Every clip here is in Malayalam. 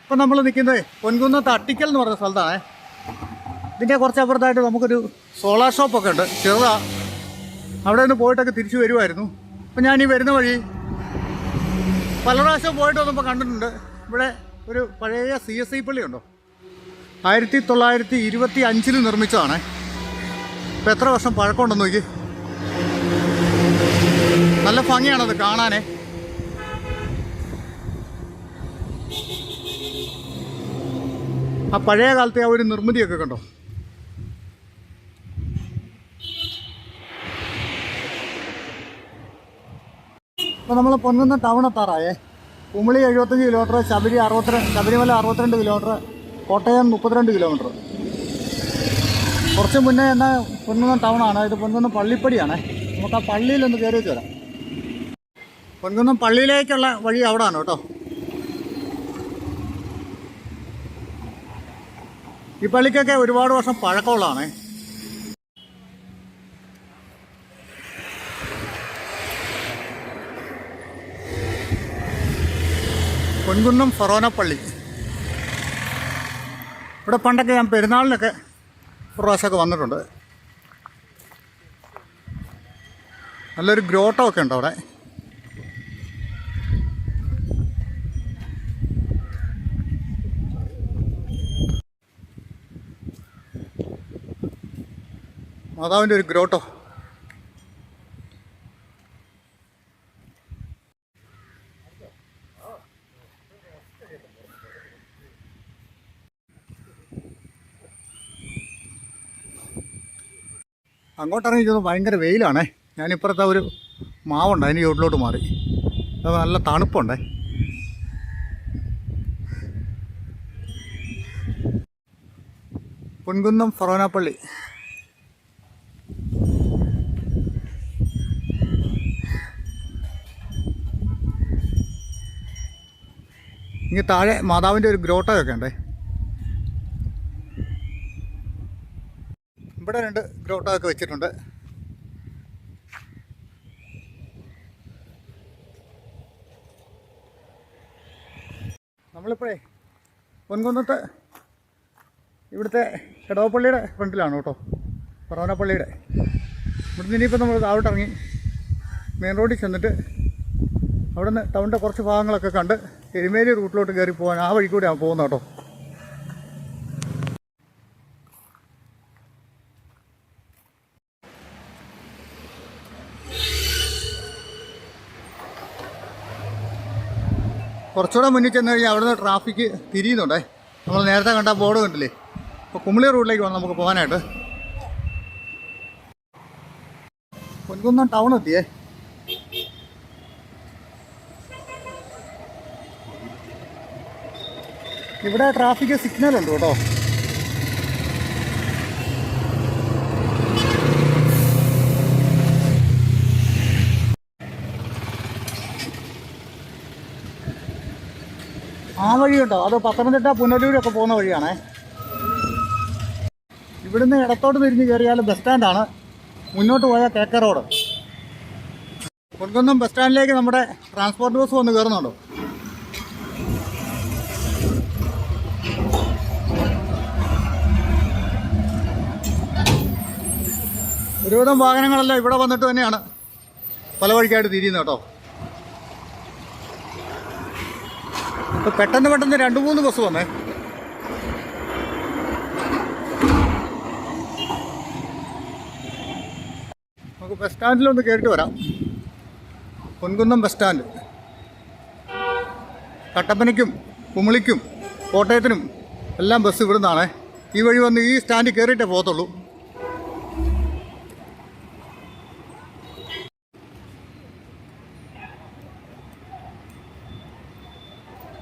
ഇപ്പം നമ്മൾ നിൽക്കുന്നത് പൊൻകുന്നത്ത് അട്ടിക്കൽ എന്ന് പറയുന്ന സ്ഥലത്താണ്. ഇതിൻ്റെ കുറച്ച് അപ്പുറത്തായിട്ട് നമുക്കൊരു സോളാർ ഷോപ്പൊക്കെ ഉണ്ട്, ചെറുതാണ്. അവിടെ നിന്ന് പോയിട്ടൊക്കെ തിരിച്ചു വരുമായിരുന്നു. അപ്പം ഞാൻ ഈ വരുന്ന വഴി പല പ്രാവശ്യം പോയിട്ട് വന്നപ്പോൾ കണ്ടിട്ടുണ്ട്. ഇവിടെ ഒരു പഴയ CSI പള്ളി ഉണ്ടോ, 1925 നിർമ്മിച്ചതാണ്. ഇപ്പം എത്ര വർഷം പഴക്കമുണ്ടെന്ന് നോക്കി. നല്ല ഭംഗിയാണത് കാണാനേ. ആ പഴയ കാലത്തെ ആ ഒരു നിർമ്മിതിയൊക്കെ കണ്ടോ. ഇപ്പോൾ നമ്മൾ പൊൻകുന്നം ടൗൺ എത്താറായേ. Kumily 75 kilometre, Sabarimala 62 kilometre, Kottayam 32 kilometre. കുറച്ച് മുന്നേ എന്നാൽ പൊൻകുന്നം ടൗണാണ്. ഇത് പൊൻകുന്നം പള്ളിപ്പടിയാണ്. നമുക്ക് ആ പള്ളിയിലൊന്ന് കയറി വെച്ച് വരാം. പൊൻകുന്നം പള്ളിയിലേക്കുള്ള വഴി അവിടെയാണ് കേട്ടോ. ഈ പള്ളിക്കൊക്കെ ഒരുപാട് വർഷം പഴക്കമുള്ളതാണ്. പൊൻകുന്നം ഫൊറോന പള്ളി. ഇവിടെ പണ്ടൊക്കെ ഞാൻ പെരുന്നാളിനൊക്കെ ഒരു പ്രാവശ്യമൊക്കെ വന്നിട്ടുണ്ട്. നല്ലൊരു ഗ്രോട്ടോ ഒക്കെ ഉണ്ട് അവിടെ. മാതാവിൻ്റെ ഒരു ഗ്രോട്ടോ. അങ്ങോട്ടിറങ്ങി ചെന്ന് ഭയങ്കര വെയിലാണേ. ഞാനിപ്പുറത്തെ ഒരു മാവുണ്ട്, അതിന് ചുവട്ടിലോട്ട് മാറി. അത് നല്ല തണുപ്പുണ്ടേ. പൊൻകുന്നം ഫൊറോന പള്ളി. ഇങ്ങനെ താഴെ മാതാവിൻ്റെ ഒരു ഗ്രോട്ടോയൊക്കെ ഉണ്ടേ. ഇവിടെ 2 ഗ്രോട്ടോയൊക്കെ വെച്ചിട്ടുണ്ട്. നമ്മളിപ്പോഴേ പൊൻകുന്നത്ത് ഇവിടുത്തെ എടവപ്പള്ളിയുടെ ഫ്രണ്ടിലാണ് കേട്ടോ, ഫൊറോന പള്ളിയുടെ. ഇവിടുന്ന് ഇനിയിപ്പോൾ നമ്മൾ താഴോട്ടിറങ്ങി മെയിൻ റോഡിൽ ചെന്നിട്ട് അവിടെ നിന്ന് ടൗണിൻ്റെ കുറച്ച് ഭാഗങ്ങളൊക്കെ കണ്ട് എരുമേലി റൂട്ടിലോട്ട് കയറി പോകാൻ ആ വഴി കൂടെയാണ് പോകുന്നത് കേട്ടോ. കുറച്ചുകൂടെ മുന്നിൽ ചെന്ന് കഴിഞ്ഞാൽ അവിടെ നിന്ന് ട്രാഫിക്ക് തിരിയുന്നുണ്ടേ. നമ്മൾ നേരത്തെ കണ്ട ബോർഡ് കണ്ടില്ലേ. അപ്പോൾ കുമളി റൂട്ടിലേക്ക് വേണം നമുക്ക് പോകാനായിട്ട്. പൊൻകുന്നം ടൗൺ എത്തിയേ. ഇവിടെ ട്രാഫിക് സിഗ്നലുണ്ട് കേട്ടോ. ആ വഴി കേട്ടോ, അത് പത്തനംതിട്ട പുനലൂരൊക്കെ പോകുന്ന വഴിയാണേ. ഇവിടുന്ന് ഇടത്തോട്ട് തിരിഞ്ഞ് കയറിയാൽ ബസ് സ്റ്റാൻഡാണ്. മുന്നോട്ട് പോയാൽ KK റോഡ്. പൊൻകുന്നം ബസ് സ്റ്റാൻഡിലേക്ക് നമ്മുടെ ട്രാൻസ്പോർട്ട് ബസ് വന്ന് കയറുന്നുണ്ടോ. ഒരുവിധം വാഹനങ്ങളെല്ലാം ഇവിടെ വന്നിട്ട് തന്നെയാണ് പല വഴിക്കായിട്ട് തിരിയുന്നത് കേട്ടോ. ഇപ്പോൾ പെട്ടെന്ന് 2-3 ബസ് വന്നേ. നമുക്ക് ബസ് സ്റ്റാൻഡിലൊന്ന് കയറിയിട്ട് വരാം. Ponkunnam bus stand. കട്ടപ്പനയ്ക്കും കുമളിക്കും കോട്ടയത്തിനും എല്ലാം ബസ് ഇവിടുന്നാണ്. ഈ വഴി വന്ന് ഈ സ്റ്റാൻഡിൽ കയറിയിട്ടേ പോകത്തുള്ളൂ.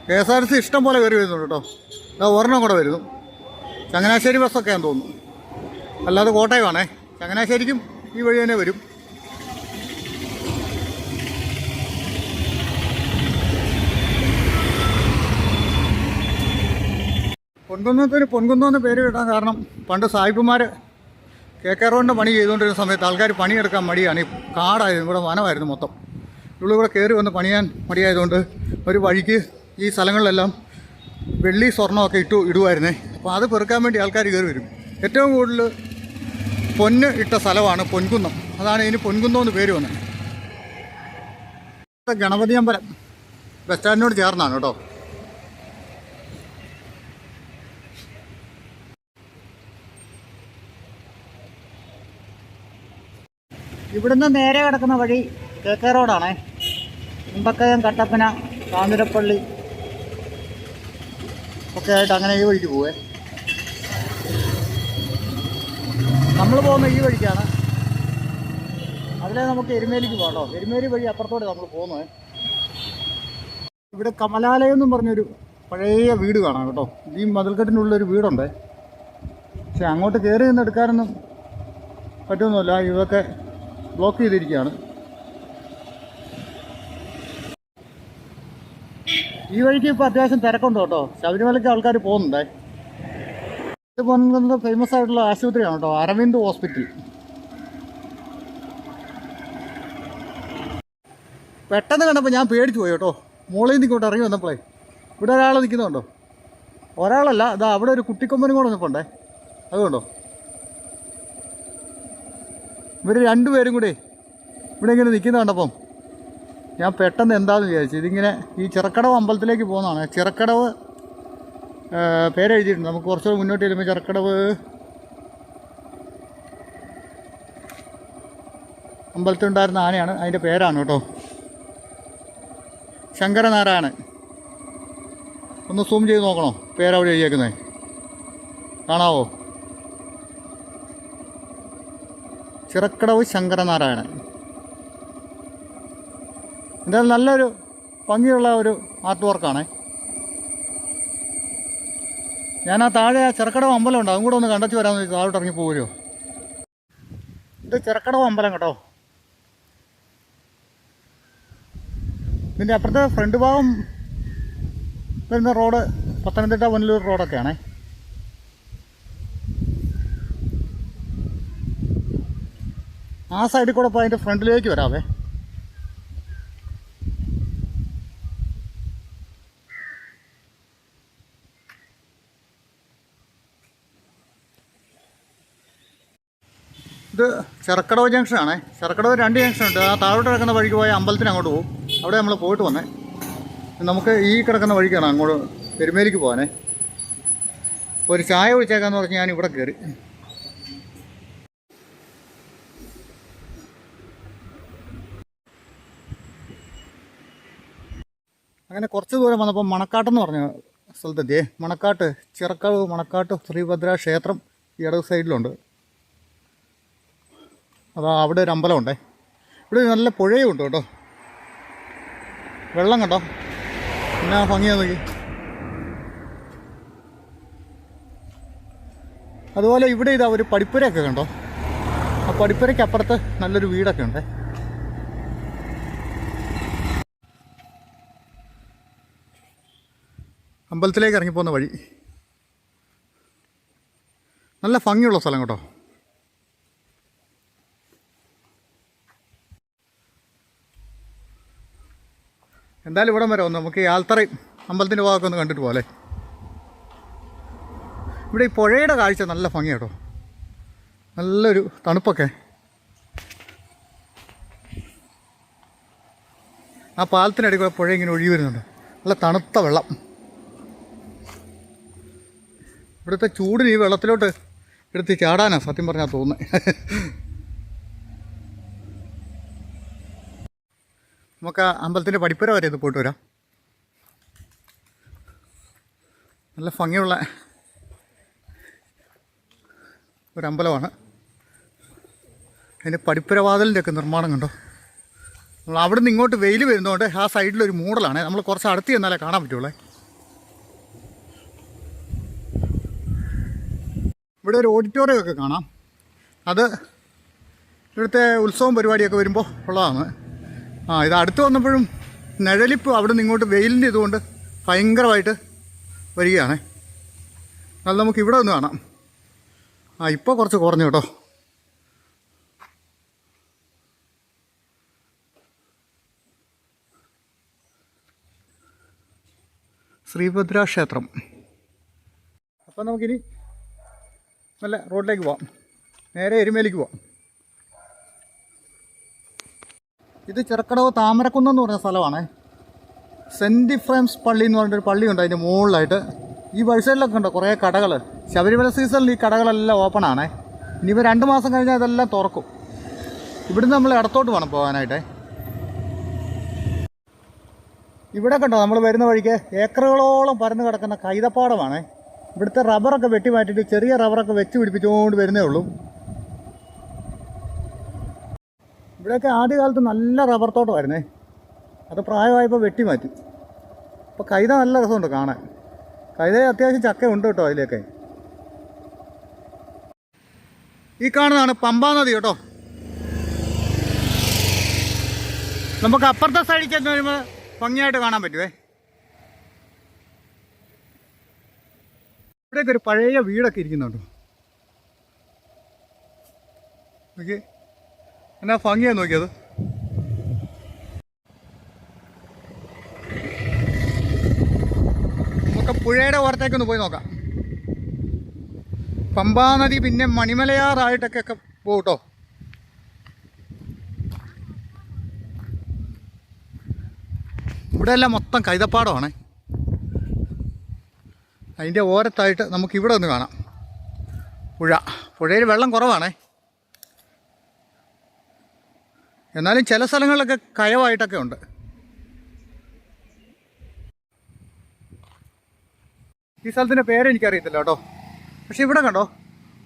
KSRTC ഇഷ്ടം പോലെ കയറി വരുന്നുണ്ട് കേട്ടോ. ഒരെണ്ണം കൂടെ വരുന്നു. ചങ്ങനാശ്ശേരി ബസ്സൊക്കെയാണെന്ന് തോന്നുന്നു. അല്ലാതെ കോട്ടയമാണേ. ചങ്ങനാശ്ശേരിക്കും ഈ വഴി തന്നെ വരും. പൊൻകുന്നത്തിന് പൊൻകുന്നം എന്ന് പേര് കിട്ടാൻ കാരണം പണ്ട് സായിപ്പുമാർ KK റോഡിൻ്റെ പണി ചെയ്തുകൊണ്ടിരുന്ന സമയത്ത് ആൾക്കാർ പണിയെടുക്കാൻ മടിയാണ്. ഈ കാടായിരുന്നു, ഇവിടെ വനമായിരുന്നു മൊത്തം. ഇവിടെ കയറി വന്ന് പണിയാൻ മടിയായതുകൊണ്ട് ഒരു വഴിക്ക് ഈ സ്ഥലങ്ങളിലെല്ലാം വെള്ളി സ്വർണ്ണമൊക്കെ ഇടുമായിരുന്നേ. അപ്പോൾ അത് പെറുക്കാൻ വേണ്ടി ആൾക്കാർ കയറി വരും. ഏറ്റവും കൂടുതൽ പൊന്ന് ഇട്ട സ്ഥലമാണ് പൊൻകുന്നം. അതാണ് ഇതിന് പൊൻകുന്നം എന്ന് പേര് വന്നത്. ഗണപതി അമ്പലം ബസ് സ്റ്റാൻഡിനോട് ചേർന്നാണ് കേട്ടോ. ഇവിടുന്ന് നേരെ കിടക്കുന്ന വഴി KK റോഡാണേ. മുണ്ടക്കയം, കട്ടപ്പന, കാഞ്ഞിരപ്പള്ളി ഒക്കെ ആയിട്ട് അങ്ങനെ ഈ വഴിക്ക് പോവേ. നമ്മൾ പോകുന്ന ഈ വഴിക്കാണ്. അതിലെ നമുക്ക് എരുമേലിക്ക് പോകട്ടോ. എരുമേലി വഴി അപ്പുറത്തോടെ നമ്മൾ പോകുന്നത്. ഇവിടെ കമലാലയം എന്നും പറഞ്ഞൊരു പഴയ വീട് കാണാം കേട്ടോ. ഈ മതിൽക്കെട്ടിനുള്ളൊരു വീടുണ്ട്. പക്ഷെ അങ്ങോട്ട് കയറി നിന്ന് എടുക്കാനൊന്നും പറ്റുമൊന്നുമില്ല. ഇതൊക്കെ ബ്ലോക്ക് ചെയ്തിരിക്കുകയാണ്. ഈ വഴിക്ക് ഇപ്പോൾ അത്യാവശ്യം തിരക്കുണ്ട് കേട്ടോ. ശബരിമലയ്ക്ക് ആൾക്കാർ പോകുന്നുണ്ടേ. ഇത് പോകുന്നത് ഫേമസ് ആയിട്ടുള്ള ആശുപത്രിയാണ് കേട്ടോ, അരവിന്ദ് ഹോസ്പിറ്റൽ. പെട്ടെന്ന് കണ്ടപ്പോൾ ഞാൻ പേടിച്ചു പോയി കേട്ടോ. മോളിൽ നിന്ന് ഇങ്ങോട്ട് ഇറങ്ങി വന്നപ്പോഴേ ഇവിടെ ഒരാൾ നിൽക്കുന്നുണ്ടോ? ഒരാളല്ല, അതാ അവിടെ ഒരു കുട്ടിക്കൊമ്പനും കൂടെ നിൽപ്പുണ്ടേ. അതുകൊണ്ടോ ഇവർ രണ്ടുപേരും കൂടി ഇവിടെ ഇങ്ങനെ നിൽക്കുന്ന കണ്ടപ്പം ഞാൻ പെട്ടെന്ന് എന്താണെന്ന് വിചാരിച്ചു. ഇതിങ്ങനെ ഈ ചിറക്കടവ് അമ്പലത്തിലേക്ക് പോകുന്നതാണ്. ചിറക്കടവ് പേരെഴുതിയിട്ടുണ്ട്. നമുക്ക് കുറച്ചുകൂടെ മുന്നോട്ട് ചെല്ലുമ്പോൾ ചിറക്കടവ് അമ്പലത്തിലുണ്ടായിരുന്ന ആനയാണ്. അതിൻ്റെ പേരാണ് കേട്ടോ, ശങ്കരനാരായണൻ. ഒന്ന് സൂം ചെയ്ത് നോക്കണോ പേരവിടെ എഴുതിയേക്കുന്നത്? കാണാവോ? ചിറക്കടവ് ശങ്കരനാരായണൻ. എന്തായാലും നല്ലൊരു ഭംഗിയുള്ള ഒരു ആർട്ട് വർക്കാണേ. ഞാൻ ആ താഴെ ആ ചിറക്കടവ് അമ്പലം ഉണ്ട്, അതും കൂടെ ഒന്ന് കണ്ടച്ചു വരാമെന്ന് വെച്ചാൽ താഴോട്ട് ഇറങ്ങി പോരുമോ? ഇത് ചിറക്കടവ് അമ്പലം കേട്ടോ. ഇതിൻ്റെ അപ്പുറത്തെ ഫ്രണ്ട് ഭാഗം വരുന്ന റോഡ് പത്തനംതിട്ട പുനലൂർ റോഡൊക്കെയാണേ. ആ സൈഡിൽ കൂടെ ഇപ്പോൾ അതിൻ്റെ ഫ്രണ്ടിലേക്ക് വരാവേ. ഇത് ചിറക്കടവ് ജംഗ്ഷനാണേ. ചിറക്കടവ് 2 ജംഗ്ഷൻ ഉണ്ട്. ആ താഴോട്ട് കിടക്കുന്ന വഴിക്ക് പോയ അമ്പലത്തിന് അങ്ങോട്ട് പോകും. അവിടെ നമ്മൾ പോയിട്ട് വന്നേ. നമുക്ക് ഈ കിടക്കുന്ന വഴിക്കാണ് അങ്ങോട്ട് എരുമേലിക്ക് പോകാനേ. ഒരു ചായ കുടിച്ചേക്കാന്ന് പറഞ്ഞ് ഞാൻ ഇവിടെ കയറി. അങ്ങനെ കുറച്ച് ദൂരം വന്നപ്പോൾ മണക്കാട്ടെന്ന് പറഞ്ഞ സ്ഥലത്തെത്തിയേ. മണക്കാട്ട്, ചിറക്കടവ് മണക്കാട്ട് ശ്രീഭദ്ര ക്ഷേത്രം ഈ ഇടത് സൈഡിലുണ്ട്. അതാ അവിടെ ഒരു അമ്പലമുണ്ടേ. ഇവിടെ നല്ല പുഴയും ഉണ്ട് കേട്ടോ. വെള്ളം കണ്ടോ എന്നാ ഭംഗിയാന്ന് നോക്കി. അതുപോലെ ഇവിടെ ഇതാ ഒരു പടിപ്പുരയൊക്കെ കണ്ടോ. ആ പടിപ്പുരയ്ക്ക് അപ്പുറത്ത് നല്ലൊരു വീടൊക്കെ ഉണ്ട്. അമ്പലത്തിലേക്ക് ഇറങ്ങിപ്പോകുന്ന വഴി നല്ല ഭംഗിയുള്ള സ്ഥലം കേട്ടോ. എന്തായാലും ഇവിടം വരെ ഒന്ന് നമുക്ക് ഈ ആൽത്തറയും അമ്പലത്തിൻ്റെ ഭാഗമൊക്കെ ഒന്ന് കണ്ടിട്ട് പോലെ. ഇവിടെ ഈ പുഴയുടെ കാഴ്ച നല്ല ഭംഗി കേട്ടോ. നല്ലൊരു തണുപ്പൊക്കെ. ആ പാലത്തിനടിയിൽ കൂടെ പുഴ ഇങ്ങനെ ഒഴുകി വരുന്നുണ്ട്. നല്ല തണുത്ത വെള്ളം. ഇവിടുത്തെ ചൂടിന് ഈ വെള്ളത്തിലോട്ട് എടുത്ത് ചാടാനാണ് സത്യം പറഞ്ഞാൽ തോന്നുന്നത്. നമുക്ക് ആ അമ്പലത്തിൻ്റെ പടിപ്പുര വരെ ഇത് പോയിട്ട് വരാം. നല്ല ഭംഗിയുള്ള ഒരമ്പലമാണ്. അതിൻ്റെ പടിപ്പുരവാതിലിൻ്റെ ഒക്കെ നിർമ്മാണം കണ്ടോ. നമ്മൾ അവിടെ നിന്ന് ഇങ്ങോട്ട് വെയിൽ വരുന്നതുകൊണ്ട് ആ സൈഡിലൊരു മൂടലാണ്. നമ്മൾ കുറച്ച് അടുത്ത് ചെന്നാലേ കാണാൻ പറ്റുള്ളൂ. ഇവിടെ ഒരു ഓഡിറ്റോറിയം ഒക്കെ കാണാം. അത് ഇവിടുത്തെ ഉത്സവം പരിപാടിയൊക്കെ വരുമ്പോൾ ഉള്ളതാണ്. ഇത് അടുത്ത് വന്നപ്പോഴും നിഴലിപ്പ് അവിടെ നിന്ന് ഇങ്ങോട്ട് വെയിലിൻ്റെ ഇതുകൊണ്ട് ഭയങ്കരമായിട്ട് വരികയാണ്. അത് നമുക്ക് ഇവിടെ ഒന്ന് കാണാം. ഇപ്പോൾ കുറച്ച് കുറഞ്ഞു കേട്ടോ. ശ്രീഭദ്ര ക്ഷേത്രം. അപ്പം നമുക്കിനി നല്ല റോഡിലേക്ക് പോവാം, നേരെ എരുമേലിക്ക് പോവാം. ഇത് ചെറുക്കടവ് താമരക്കുന്നെന്ന് പറഞ്ഞ സ്ഥലമാണ്. സെൻറ്റ് ഇഫ്രേംസ് പള്ളി എന്ന് പറഞ്ഞൊരു പള്ളിയുണ്ട് അതിൻ്റെ മുകളിലായിട്ട്. ഈ വഴി സൈഡിലൊക്കെ ഉണ്ട് കുറേ കടകൾ. ശബരിമല സീസണിൽ ഈ കടകളെല്ലാം ഓപ്പണാണ്. ഇനിയിപ്പോൾ 2 മാസം കഴിഞ്ഞാൽ ഇതെല്ലാം തുറക്കും. ഇവിടുന്ന് നമ്മൾ ഇടത്തോട്ട് വേണം പോകാനായിട്ട്. ഇവിടെ കണ്ടോ നമ്മൾ വരുന്ന വഴിക്ക് ഏക്കറുകളോളം പരന്ന് കിടക്കുന്ന കൈതപ്പാടമാണ്. ഇവിടുത്തെ റബ്ബറൊക്കെ വെട്ടി മാറ്റിയിട്ട് ചെറിയ റബ്ബറൊക്കെ വെച്ച് പിടിപ്പിച്ചുകൊണ്ട് വരുന്നേ ഉള്ളൂ. ഇവിടെയൊക്കെ ആദ്യകാലത്ത് നല്ല റബ്ബർ തോട്ടമായിരുന്നേ, അത് പ്രായമായപ്പോൾ വെട്ടി മാറ്റി. അപ്പോൾ കൈത നല്ല രസമുണ്ട് കാണാൻ. കൈത അത്യാവശ്യം ചക്ക ഉണ്ട് കേട്ടോ അതിലേക്ക്. ഈ കാണുന്നതാണ് പമ്പാ നദി കേട്ടോ. നമുക്ക് അപ്പുറത്തെ സൈഡിൽ ചെന്ന് വരുമ്പോൾ ഭംഗിയായിട്ട് കാണാൻ പറ്റുമേ. ഇവിടെയൊക്കെ ഒരു പഴയ വീടൊക്കെ ഇരിക്കുന്നുണ്ടോ. ഓക്കെ, എന്നാ ഭംഗിയാണ് നോക്കിയത്. നമുക്ക് പുഴയുടെ ഓരത്തേക്കൊന്ന് പോയി നോക്കാം. പമ്പാ നദി പിന്നെ മണിമലയാറായിട്ടൊക്കെ പോകും കേട്ടോ. ഇവിടെ എല്ലാം മൊത്തം കൈതപ്പാടമാണ്. അതിൻ്റെ ഓരത്തായിട്ട് നമുക്കിവിടെ ഒന്ന് കാണാം പുഴയിൽ വെള്ളം കുറവാണേ. എന്നാലും ചില സ്ഥലങ്ങളിലൊക്കെ കയവായിട്ടൊക്കെ ഉണ്ട്. ഈ സ്ഥലത്തിൻ്റെ പേരെനിക്കറിയത്തില്ല കേട്ടോ. പക്ഷെ ഇവിടെ കണ്ടോ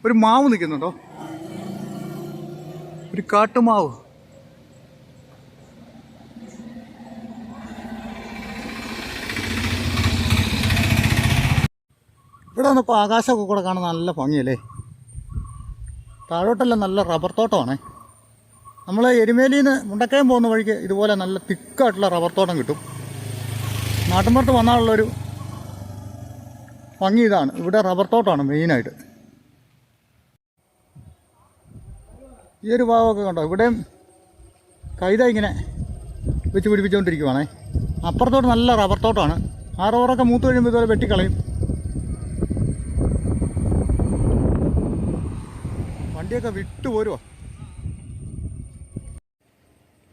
ഒരു മാവ് നിൽക്കുന്നുണ്ടോ, ഒരു കാട്ടുമാവ്. ഇവിടെ വന്നപ്പോൾ ആകാശമൊക്കെ കൂടെ കാണാൻ നല്ല ഭംഗിയല്ലേ. താഴോട്ടെല്ലാം നല്ല റബ്ബർ തോട്ടമാണ്. നമ്മൾ എരുമേലിയിൽ നിന്ന് മുണ്ടക്കയം പോകുന്ന വഴിക്ക് ഇതുപോലെ നല്ല തിക്കായിട്ടുള്ള റബ്ബർ തോട്ടം കിട്ടും. നാട്ടിൻപുറത്ത് വന്നാലുള്ളൊരു ഭംഗി ഇതാണ്. ഇവിടെ റബ്ബർ തോട്ടമാണ് മെയിനായിട്ട്. ഈ ഒരു ഭാഗമൊക്കെ കണ്ടോ, ഇവിടെയും കൈത ഇങ്ങനെ വെച്ച് പിടിപ്പിച്ചുകൊണ്ടിരിക്കുവാണേ. അപ്പുറത്തോട്ട് നല്ല റബ്ബർ തോട്ടമാണ്. ആ റബ്ബറൊക്കെ മൂത്ത് കഴിയുമ്പോൾ ഇതുപോലെ വെട്ടിക്കളയും. വണ്ടിയൊക്കെ വിട്ടു പോരുവാ.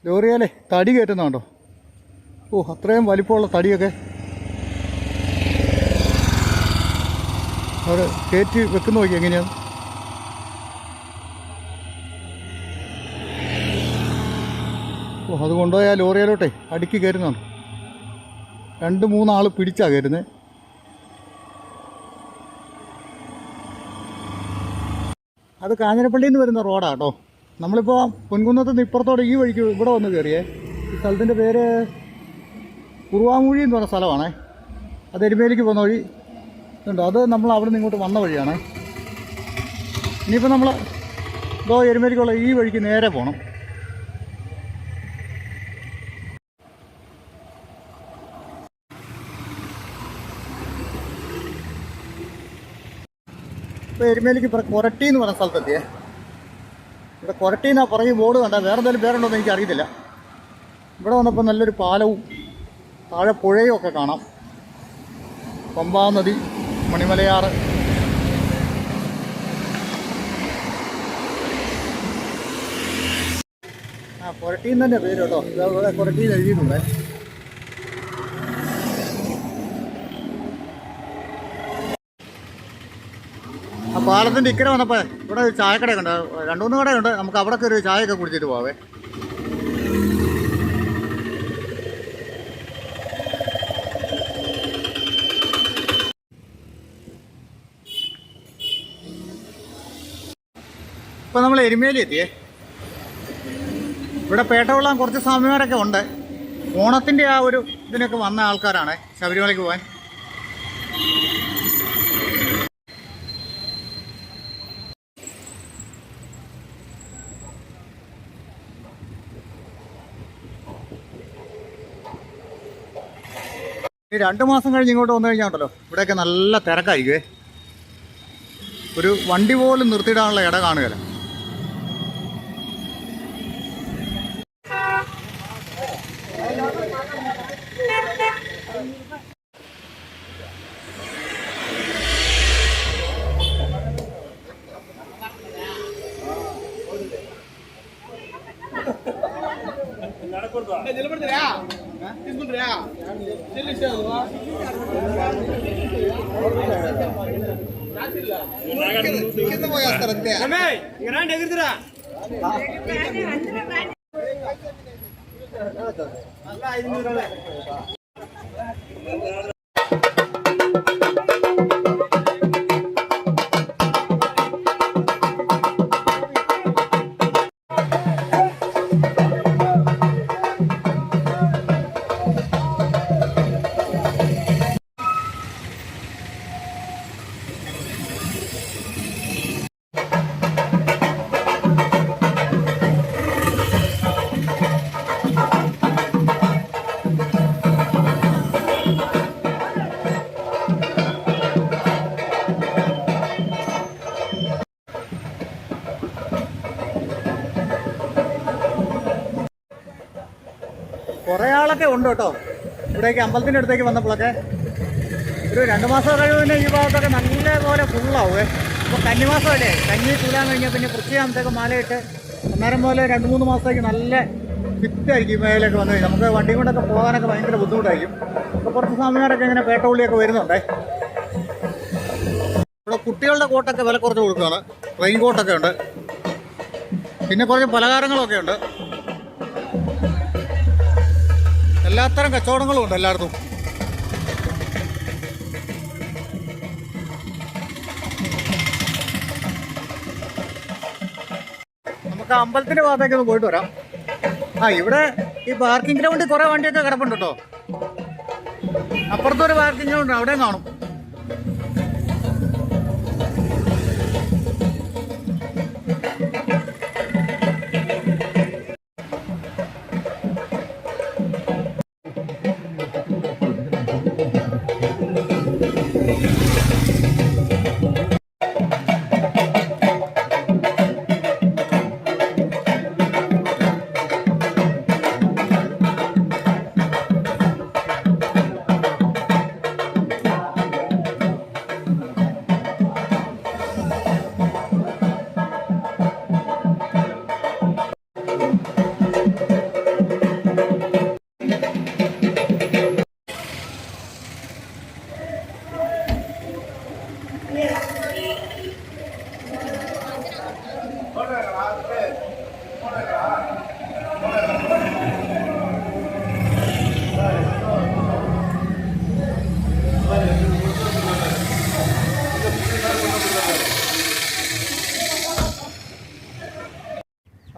ലോറിയാലേ തടി കയറ്റുന്നുണ്ടോ. ഓ, അത്രയും വലിപ്പമുള്ള തടിയൊക്കെ അവിടെ കയറ്റി വെക്കുന്ന നോക്കി എങ്ങനെയാണ്. ഓ, അത് കൊണ്ടുപോയി ആ ലോറിയിലോട്ടെ അടുക്കി കയറുന്നുണ്ട്. 2-3 ആൾ പിടിച്ചാണ് കയറുന്നത്. അത് കാഞ്ഞിരപ്പള്ളിയിൽ നിന്ന് വരുന്ന റോഡാണ് കേട്ടോ. നമ്മളിപ്പോൾ പൊൻകുന്നത്ത് നിന്ന് ഇപ്പുറത്തോടെ ഈ വഴിക്ക് ഇവിടെ വന്ന് കയറിയേ. ഈ സ്ഥലത്തിൻ്റെ പേര് കുറുവാമൂഴി എന്ന് പറഞ്ഞ സ്ഥലമാണേ. അത് എരുമേലിക്ക് പോകുന്ന വഴി ഉണ്ട്. അത് നമ്മൾ അവിടെ നിന്ന് ഇങ്ങോട്ട് വന്ന വഴിയാണ്. ഇനിയിപ്പോൾ നമ്മൾ എരുമേലിക്കുള്ള ഈ വഴിക്ക് നേരെ പോകണം. ഇപ്പോൾ എരുമേലിക്ക് കൊരട്ടി എന്ന് പറഞ്ഞ സ്ഥലത്തെത്തിയേ. ഇവിടെ കൊരട്ടീന്നാ പുറകെ ബോർഡ് കണ്ട, വേറെ എന്തെങ്കിലും പേരുണ്ടോ എന്ന് എനിക്ക് അറിയത്തില്ല. ഇവിടെ വന്നപ്പോൾ നല്ലൊരു പാലവും താഴെ പുഴയും ഒക്കെ കാണാം. പമ്പാ നദി, മണിമലയാറ്. കൊരട്ടീന്ന് തന്നെ പേര് കേട്ടോ. ഇവിടെ കൊരട്ടീന്ന് എഴുതിയിട്ടുണ്ട്. ആ പാലത്തിൻ്റെ ഇക്കരെ വന്നപ്പോൾ ഇവിടെ ഒരു ചായക്കടയൊക്കെ ഉണ്ട്. 2-3 കടയുണ്ട്. നമുക്ക് അവിടെയൊക്കെ ഒരു ചായയൊക്കെ കുടിച്ചിട്ട് പോവേ. ഇപ്പം നമ്മൾ എരുമേലി എത്തിയേ. ഇവിടെ പേട്ടകൊള്ളാൻ കുറച്ച് സ്വാമിമാരൊക്കെ ഉണ്ട്. ഓണത്തിൻ്റെ ആ ഒരു ഇതിനൊക്കെ വന്ന ആൾക്കാരാണ് ശബരിമലയ്ക്ക് പോകാൻ. ഈ 2 മാസം കഴിഞ്ഞ് ഇങ്ങോട്ട് വന്നു കഴിഞ്ഞാൽ ഉണ്ടല്ലോ ഇവിടെയൊക്കെ നല്ല തിരക്കായിരിക്കുമേ. ഒരു വണ്ടി പോലും നിർത്തിയിടാനുള്ള ഇട കാണുകയില്ല. കുറേ ആളൊക്കെ ഉണ്ട് കേട്ടോ ഇവിടേക്ക് അമ്പലത്തിൻ്റെ അടുത്തേക്ക് വന്നപ്പോഴൊക്കെ. ഒരു 2 മാസം കഴിയുമ്പോൾ ഈ ഭാഗത്തൊക്കെ നല്ല പോലെ ഫുള്ളാവുമേ. ഇപ്പോൾ കന്നിമാസമല്ലേ, കന്നി കൂടാൻ കഴിഞ്ഞാൽ പിന്നെ വൃത്തിയാകുമ്പോഴത്തേക്ക് മാലയിട്ട് അന്നേരം പോലെ 2-3 മാസത്തേക്ക് നല്ല ഫിറ്റായിരിക്കും മേലൊക്കെ വന്നു കഴിഞ്ഞാൽ. നമുക്ക് വണ്ടി കൊണ്ടൊക്കെ പോകാനൊക്കെ ഭയങ്കര ബുദ്ധിമുട്ടായിരിക്കും. അപ്പോൾ കുറച്ച് സമയമാരൊക്കെ ഇങ്ങനെ പേട്ടവുള്ളിയൊക്കെ വരുന്നുണ്ടേ. ഇവിടെ കുട്ടികളുടെ കോട്ടൊക്കെ വില കുറച്ച് കൊടുക്കുകയാണ്. റെയിൻ കോട്ടൊക്കെ ഉണ്ട്, പിന്നെ കുറച്ച് പലഹാരങ്ങളൊക്കെ ഉണ്ട്. എല്ലാത്തരം കച്ചവടങ്ങളും ഉണ്ട് എല്ലായിടത്തും. നമുക്ക് അമ്പലത്തിൻ്റെ ഭാഗത്തേക്ക് ഒന്ന് പോയിട്ട് വരാം. ഇവിടെ ഈ പാർക്കിംഗ് ഗ്രൗണ്ടിൽ കുറേ വണ്ടിയൊക്കെ കിടപ്പുണ്ട് കേട്ടോ. അപ്പുറത്തൊരു പാർക്കിംഗ് ഗ്രൗണ്ട്, അവിടെയും കാണും.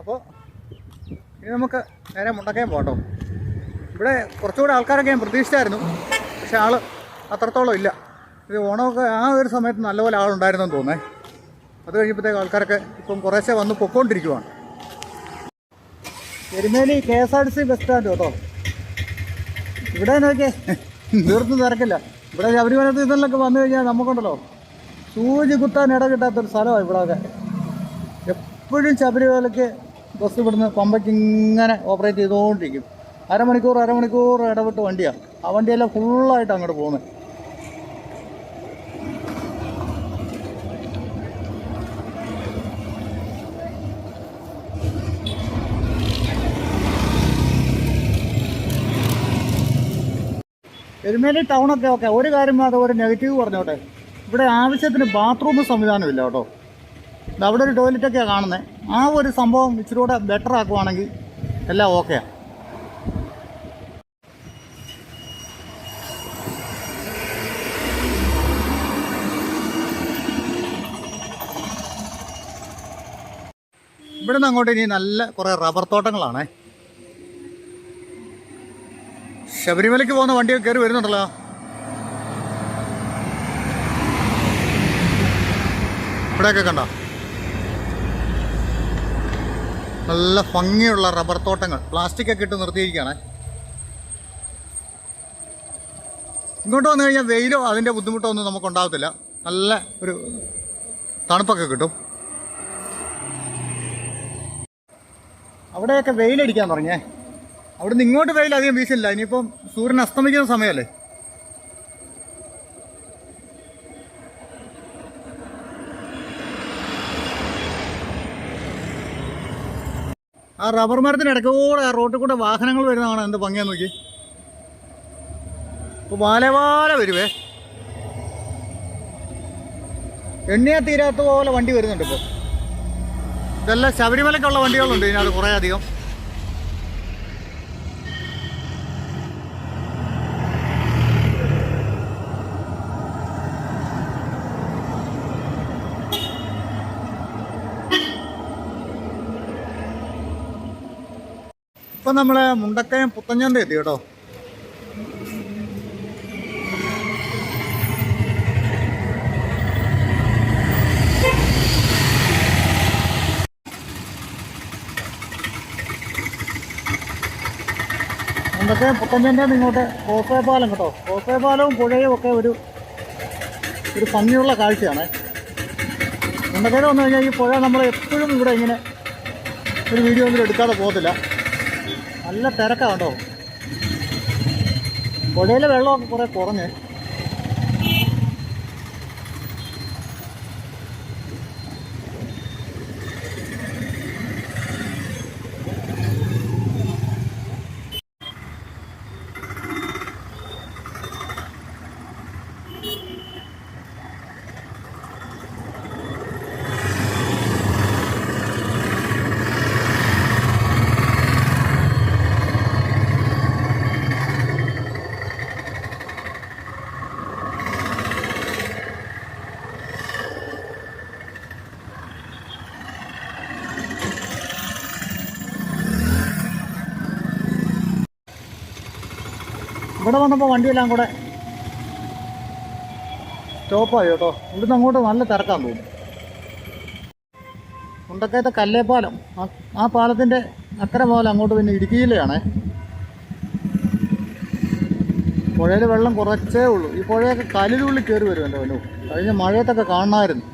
അപ്പോൾ ഇനി നമുക്ക് നേരെ മുണ്ടക്കയം പോകട്ടോ. ഇവിടെ കുറച്ചുകൂടെ ആൾക്കാരൊക്കെ ഞാൻ പ്രതീക്ഷിച്ചായിരുന്നു, പക്ഷെ ആൾ അത്രത്തോളം ഇല്ല. ഇത് ഓണമൊക്കെ ആ ഒരു സമയത്ത് നല്ലപോലെ ആളുണ്ടായിരുന്നെന്ന് തോന്നേ. അത് കഴിഞ്ഞപ്പോഴത്തേക്ക് ആൾക്കാരൊക്കെ ഇപ്പം കുറേശ്ശെ വന്ന് പൊക്കോണ്ടിരിക്കുവാണ്. എരുമേലി KSRTC ബസ് സ്റ്റാൻഡ് കേട്ടോ. ഇവിടെ നോക്കിയേ തീർത്തും തിരക്കില്ല. ഇവിടെ ശബരിമല സീസണിലൊക്കെ വന്നു കഴിഞ്ഞാൽ നമുക്കുണ്ടല്ലോ സൂചി കുത്താൻ ഇട കിട്ടാത്തൊരു സ്ഥലമാണ് ഇവിടെയൊക്കെ. എപ്പോഴും ശബരിമലയ്ക്ക് ബസ് ഇവിടുന്ന് പമ്പയ്ക്ക് ഇങ്ങനെ ഓപ്പറേറ്റ് ചെയ്തുകൊണ്ടിരിക്കും. അരമണിക്കൂർ ഇടവിട്ട് വണ്ടിയാണ്. ആ വണ്ടിയെല്ലാം ഫുള്ളായിട്ട് അങ്ങോട്ട് പോകുന്നത്. എരുമേലി ടൗണൊക്കെ ഓക്കെ. ഒരു കാര്യം മാത്രം ഒരു നെഗറ്റീവ് പറഞ്ഞോട്ടെ, ഇവിടെ ആവശ്യത്തിന് ബാത്റൂം സംവിധാനമില്ല കേട്ടോ. അവിടെ ഒരു ടോയ്ലറ്റൊക്കെയാണ് കാണുന്നത്. ആ ഒരു സംഭവം ഇച്ചിരി കൂടെ ബെറ്റർ ആക്കുവാണെങ്കിൽ എല്ലാം ഓക്കെയാണ്. ഇവിടുന്ന് അങ്ങോട്ട് ഇനി നല്ല കുറേ റബ്ബർ തോട്ടങ്ങളാണേ. ശബരിമലയ്ക്ക് പോകുന്ന വണ്ടിയൊക്കെ കയറി വരുന്നുണ്ടല്ലോ. ഇവിടെയൊക്കെ കണ്ടോ നല്ല ഭംഗിയുള്ള റബ്ബർ തോട്ടങ്ങൾ, പ്ലാസ്റ്റിക്കൊക്കെ ഇട്ട് നിർത്തിയിരിക്കുകയാണ്. ഇങ്ങോട്ട് വന്നു കഴിഞ്ഞാൽ വെയിലോ അതിൻ്റെ ബുദ്ധിമുട്ടോ ഒന്നും നമുക്കുണ്ടാകത്തില്ല. നല്ല ഒരു തണുപ്പൊക്കെ കിട്ടും. അവിടെയൊക്കെ വെയിലടിക്കാൻ തുടങ്ങിയേ. അവിടുന്ന് ഇങ്ങോട്ട് വെയിൽ അധികം വീശില്ല. ഇനിയിപ്പം സൂര്യൻ അസ്തമിക്കുന്ന സമയമല്ലേ. ആ റബ്ബർ മരത്തിന് ഇടയ്ക്കൂടെ ആ റോട്ടിൽ കൂടെ വാഹനങ്ങൾ വരുന്നതാണ് എന്ത് ഭംഗിയാന്ന് നോക്കി. ഇപ്പോൾ വാല വരുവേ, എണ്ണിയാ തീരാത്ത പോലെ വണ്ടി വരുന്നുണ്ട് ഇപ്പോൾ. ഇതെല്ലാം ശബരിമലയ്ക്കുള്ള വണ്ടികളുണ്ട് ഇതിനകത്ത് കുറേ അധികം. ഇപ്പം നമ്മൾ മുണ്ടക്കയം പുത്തഞ്ചന്ത എത്തി കേട്ടോ. മുണ്ടക്കയം പുത്തഞ്ചന്തയിൽ ഇങ്ങോട്ട് കോസേ പാലം കേട്ടോ. കോസേ പാലവും പുഴയും ഒക്കെ ഒരു ഭംഗിയുള്ള കാഴ്ചയാണ്. മുണ്ടക്കയം വന്നു കഴിഞ്ഞാൽ ഈ പുഴ നമ്മൾ എപ്പോഴും ഇവിടെ ഇങ്ങനെ ഒരു വീഡിയോ ഒന്നും എടുക്കാതെ പോകത്തില്ല. നല്ല തിരക്കാണ് കേട്ടോ. പുഴയിലെ വെള്ളമൊക്കെ കുറേ കുറഞ്ഞ്. ഇവിടെ വന്നപ്പോൾ വണ്ടിയെല്ലാം കൂടെ സ്റ്റോപ്പായി കേട്ടോ. ഇവിടുന്ന് അങ്ങോട്ട് നല്ല തിരക്കാന്ന് തോന്നുന്നു. മുണ്ടക്കയത്തെ കല്ലേപ്പാലം, ആ പാലത്തിൻ്റെ അക്കരെ പാലം അങ്ങോട്ട് പിന്നെ ഇടുക്കി ജില്ലയാണേ. പുഴയിൽ വെള്ളം കുറച്ചേ ഉള്ളൂ. ഈ പുഴയൊക്കെ കലിലുള്ളിൽ കയറി വരും എൻ്റെ വല്ലതും. കഴിഞ്ഞ മഴയത്തൊക്കെ കാണണമായിരുന്നു.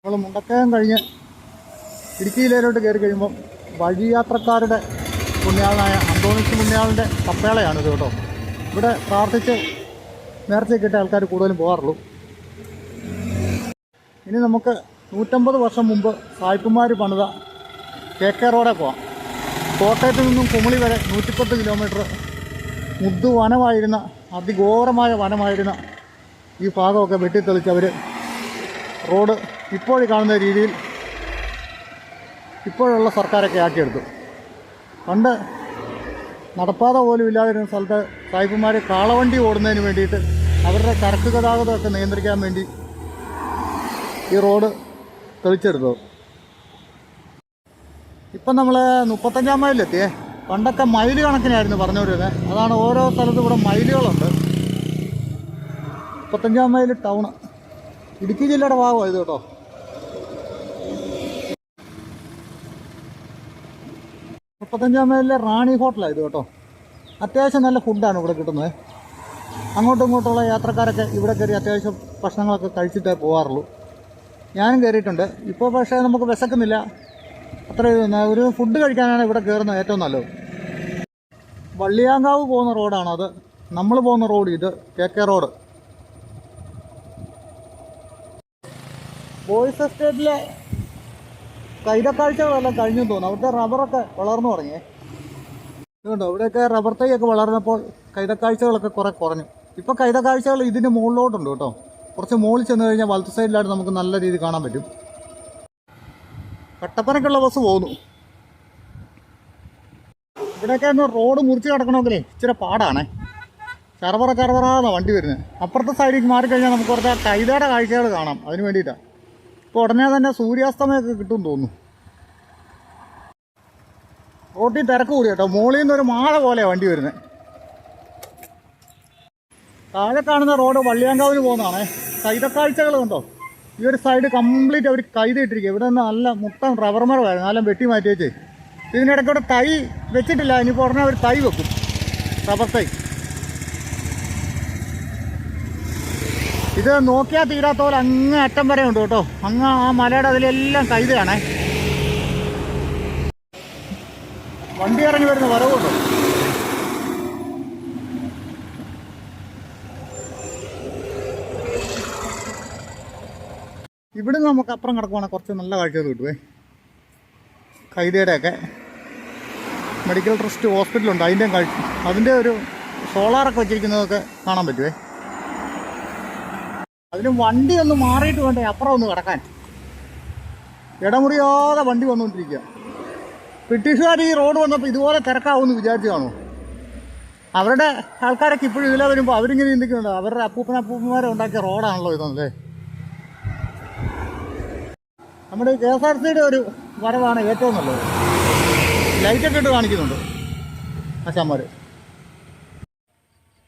നമ്മൾ മുണ്ടക്കയം കഴിഞ്ഞ് ഇടുക്കി ജില്ലയിലോട്ട് കയറി കഴിയുമ്പം വഴിയാത്രക്കാരുടെ പുണ്യാളനായ അന്തോണിസ് പുണ്യാളൻ്റെ കപ്പേളയാണിത് കേട്ടോ. ഇവിടെ പ്രാർത്ഥിച്ച് നേർച്ചയൊക്കെ ഇട്ട ആൾക്കാർ കൂടുതലും പോകാറുള്ളൂ. ഇനി നമുക്ക് 150 വർഷം മുമ്പ് സായിപ്പന്മാർ പണിത KK റോഡേ പോവാം. കോട്ടയത്ത് നിന്നും കുമളി വരെ 110 കിലോമീറ്റർ മുദ്ദു വനമായിരുന്ന, അതിഘോരമായ വനമായിരുന്ന ഈ ഭാഗമൊക്കെ വെട്ടിത്തെളിച്ചവർ റോഡ് ഇപ്പോഴും കാണുന്ന രീതിയിൽ ഇപ്പോഴുള്ള സർക്കാരൊക്കെ ആക്കിയെടുത്തു. പണ്ട് നടപ്പാത പോലും ഇല്ലാതിരുന്ന സ്ഥലത്ത് സായിപ്പന്മാർ കാളവണ്ടി ഓടുന്നതിന് വേണ്ടിയിട്ട് അവരുടെ ചരക്ക് ഗതാഗതമൊക്കെ നിയന്ത്രിക്കാൻ വേണ്ടി ഈ റോഡ് തെളിച്ചെടുത്തത്. ഇപ്പം നമ്മൾ 35-ാം മൈലിലെത്തിയേ. പണ്ടൊക്കെ മൈൽ കണക്കിനായിരുന്നു പറഞ്ഞുകൊണ്ടിരുന്നത്. അതാണ് ഓരോ സ്ഥലത്തും ഇവിടെ മൈലുകളുണ്ട്. 35-ാം മൈൽ ടൗണ് ഇടുക്കി ജില്ലയുടെ ഭാഗമാണ് ഇത് കേട്ടോ. 35-ാം മൈലിലെ റാണി ഹോട്ടലാണ് ഇത് കേട്ടോ. അത്യാവശ്യം നല്ല ഫുഡാണ് ഇവിടെ കിട്ടുന്നത്. അങ്ങോട്ടും ഇങ്ങോട്ടുള്ള യാത്രക്കാരൊക്കെ ഇവിടെ കയറി അത്യാവശ്യം ഭക്ഷണങ്ങളൊക്കെ കഴിച്ചിട്ടേ പോകാറുള്ളൂ. ഞാനും കയറിയിട്ടുണ്ട്. ഇപ്പോൾ പക്ഷേ നമുക്ക് വിശക്കുന്നില്ല. അത്ര ഒരു ഫുഡ് കഴിക്കാനാണ് ഇവിടെ കയറുന്നത് ഏറ്റവും നല്ലത്. വള്ളിയാങ്കാവ് പോകുന്ന റോഡാണത്. നമ്മൾ പോകുന്ന റോഡ് ഇത് KK റോഡ്. ബോയ്സ് എസ്റ്റേറ്റിലെ കൈതക്കാഴ്ചകളെല്ലാം കഴിഞ്ഞു തോന്നുന്നു. അവിടുത്തെ റബ്ബറൊക്കെ വളർന്നു തുടങ്ങിയേ. ഇതുകൊണ്ടോ ഇവിടെയൊക്കെ റബ്ബർ തൈയൊക്കെ വളർന്നപ്പോൾ കൈതക്കാഴ്ചകളൊക്കെ കുറേ കുറഞ്ഞു. ഇപ്പോൾ കൈതക്കാഴ്ചകൾ ഇതിന് മുകളിലോട്ടുണ്ട് കേട്ടോ. കുറച്ച് മുകളിൽ ചെന്ന് കഴിഞ്ഞാൽ വലത്ത് സൈഡിലായിട്ട് നമുക്ക് നല്ല രീതിയിൽ കാണാൻ പറ്റും. കട്ടപ്പനയ്ക്കുള്ള ബസ് പോകുന്നു. ഇവിടെയൊക്കെ ഒന്ന് റോഡ് മുറിച്ച് കിടക്കണമെങ്കിലേ ഇച്ചിരി പാടാണേ. ചറവറാന്ന് വണ്ടി വരുന്നത്. അപ്പുറത്തെ സൈഡിൽ മാറിക്കഴിഞ്ഞാൽ നമുക്ക് കുറച്ച് കൈതയുടെ കാഴ്ചകൾ കാണാം. അതിന് വേണ്ടിയിട്ടാണ്. ഇപ്പോൾ ഉടനെ തന്നെ സൂര്യാസ്തമയമൊക്കെ കിട്ടുമെന്ന് തോന്നുന്നു. റോട്ടിൽ തിരക്ക് കൂടി കേട്ടോ. മുകളിൽ നിന്നൊരു മാള പോലെയാണ് വണ്ടി വരുന്നത്. താഴെ കാണുന്ന റോഡ് വള്ളിയാങ്കാവിന് പോകുന്നതാണേ. കൈതക്കാഴ്ചകൾ കണ്ടോ. ഈ ഒരു സൈഡ് കംപ്ലീറ്റ് അവർ കൈതിട്ടിരിക്കുക. ഇവിടെ നിന്ന് നല്ല മുട്ടൻ റബ്ബർ മരമായിരുന്നു. നല്ല വെട്ടി മാറ്റി വെച്ചേ. ഇതിനിടയ്ക്കൂടെ തൈ വെച്ചിട്ടില്ല. ഇനിയിപ്പോൾ ഉടനെ അവർ തൈ വെക്കും, റബ്ബർ തൈ. ഇത് നോക്കിയാൽ തീരാത്ത പോലെ അങ്ങ് അറ്റം വരെ ഉണ്ട് കേട്ടോ. അങ്ങ് ആ മലയുടെ അതിലെല്ലാം കൈതയാണേ. വണ്ടി ഇറങ്ങി വരുന്ന വരവുണ്ടോ. ഇവിടെ നമുക്ക് അപ്പുറം കിടക്കുവാണെങ്കിൽ കുറച്ച് നല്ല കാഴ്ചകൾ കിട്ടുവേ. കൈതയുടെയൊക്കെ മെഡിക്കൽ ട്രസ്റ്റ് ഹോസ്പിറ്റലുണ്ട്, അതിൻ്റെയും കാഴ്ച, അതിൻ്റെ ഒരു സോളാറൊക്കെ വെച്ചിരിക്കുന്നതൊക്കെ കാണാൻ പറ്റുവേ. അതിന് വണ്ടി ഒന്ന് മാറിയിട്ട് വേണ്ടേ അപ്പുറം ഒന്ന് കിടക്കാൻ. ഇടമുറിയാതെ വണ്ടി വന്നുകൊണ്ടിരിക്കുക. ബ്രിട്ടീഷുകാർ ഈ റോഡ് വന്നപ്പോൾ ഇതുപോലെ തിരക്കാവുമെന്ന് വിചാരിച്ചു കാണുമോ? അവരുടെ ആൾക്കാരൊക്കെ ഇപ്പോഴും ഇതിലെ വരുമ്പോൾ അവരിങ്ങനെ ചിന്തിക്കുന്നുണ്ട്, അവരുടെ അപ്പൂപ്പന്മാരെ ഉണ്ടാക്കിയ റോഡാണല്ലോ ഇതൊന്നല്ലേ. നമ്മുടെ KSRTCയുടെ ഒരു വരവാണ് ഏറ്റവും നല്ലത്. ലൈറ്റൊക്കെ ഇട്ട് കാണിക്കുന്നുണ്ട് ആശാന്മാർ.